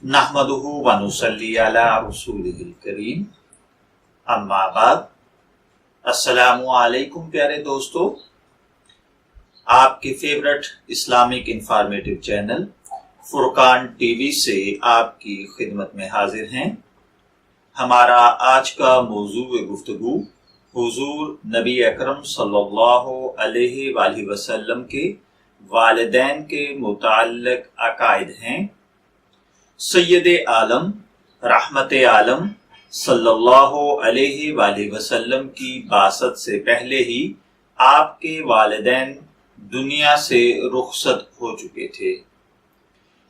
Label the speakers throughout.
Speaker 1: नहमदुहु व नुसल्ली अला रसूलिहिल करीम, अम्मा बाद। अस्सलामु अलैकुम प्यारे दोस्तों, आपके favourite Islamic informative channel Furqan TV से आपकी खिदमत में हाजिर हैं। हमारा आज का मौजू गुफ्तगू हुजूर नबी अकरम सल्लल्लाहु अलैहि वसल्लम के वालिदैन के मुताल्लिक अकायद हैं। सैयदे आलम रहमत आलम सल्लल्लाहु अलैहि वसल्लम की बासत से पहले ही आपके वालिदैन दुनिया से रुखसत हो चुके थे।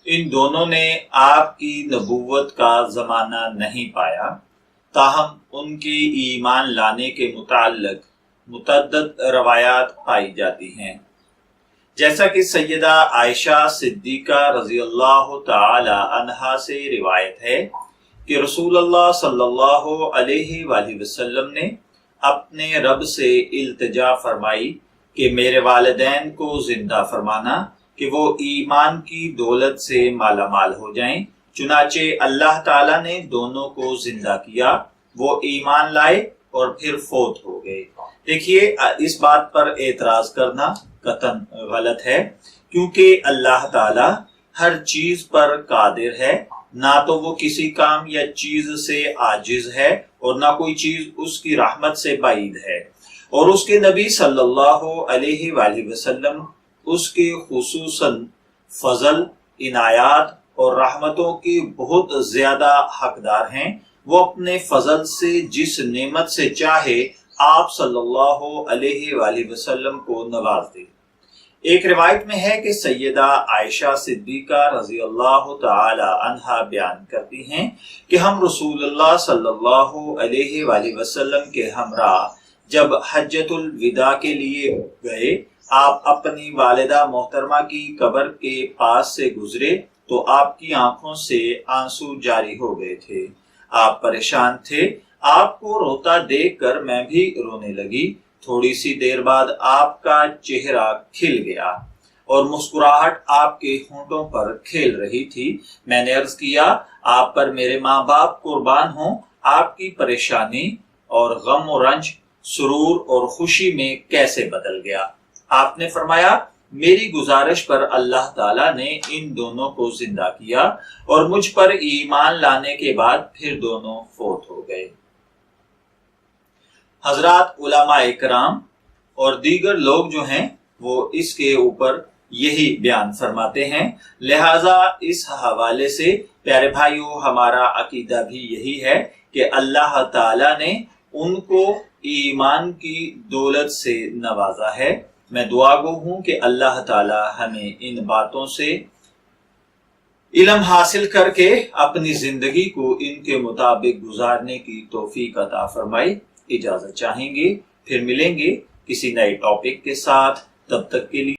Speaker 1: इन दोनों ने आपकी नबूवत का जमाना नहीं पाया, ताहम उनके ईमान लाने के मुताल्लिक मुतअद्दिद रवायात पाई जाती हैं। जैसा कि सैयदा आयशा सिद्दीका रज़ी अल्लाह ताला अन्हा से रिवायत है कि रसूलुल्लाह सल्लल्लाहु अलैहि वसल्लम ने अपने रब से इल्तिजा फरमाई कि मेरे वालिदैन को जिंदा फरमाना कि वो ईमान की दौलत से मालामाल हो जाएं। चुनाचे अल्लाह ताला ने दोनों को जिंदा किया, वो ईमान लाए और फिर फोत हो गए। देखिए, इस बात पर एतराज करना कतन गलत है, क्योंकि अल्लाह ताला हर चीज पर कादिर है। ना तो वो किसी काम या चीज से आजिज है और ना कोई चीज उसकी रहमत से बाइद है। और उसके नबी सल्लल्लाहु अलैहि वसल्लम उसके खुसूसन फजल, इनायात और रहमतों के बहुत ज्यादा हकदार हैं। वो अपने फजल से जिस नेमत से चाहे आप सल्लल्लाहु अलैहि वसल्लम को नवाज दे। एक रिवायत में है कि सैयदा आयशा सिद्दीका रज़ी अल्लाह ताला अन्हा बयान करती हैं कि हम रसूलुल्लाह सल्लल्लाहु अलैहि वसल्लम के हमरा जब हज्जतुल विदा के लिए गए, आप अपनी वालिदा मोहतरमा की कब्र के पास से गुजरे तो आपकी आंखों से आंसू जारी हो गए थे। आप परेशान थे। आपको रोता देखकर मैं भी रोने लगी। थोड़ी सी देर बाद आपका चेहरा खिल गया और मुस्कुराहट आपके होंठों पर खेल रही थी। मैंने अर्ज किया, आप पर मेरे माँ बाप कुर्बान हों, आपकी परेशानी और गम और रंज सुरूर और खुशी में कैसे बदल गया। आपने फरमाया, मेरी गुजारिश पर अल्लाह ताला ने इन दोनों को जिंदा किया और मुझ पर ईमान लाने के बाद फिर दोनों फोत हो गए। हजरात उलमा इकराम और दीगर लोग जो हैं वो इसके ऊपर यही बयान फरमाते हैं। लिहाजा इस हवाले से प्यारे भाइयों, हमारा अकीदा भी यही है कि अल्लाह ताला ने उनको ईमान की दौलत से नवाजा है। मैं दुआगो हूं कि अल्लाह ताला हमें इन बातों से इल्म हासिल करके अपनी जिंदगी को इनके मुताबिक गुजारने की तौफीक अता फरमाए। इजाजत चाहेंगे, फिर मिलेंगे किसी नए टॉपिक के साथ। तब तक के लिए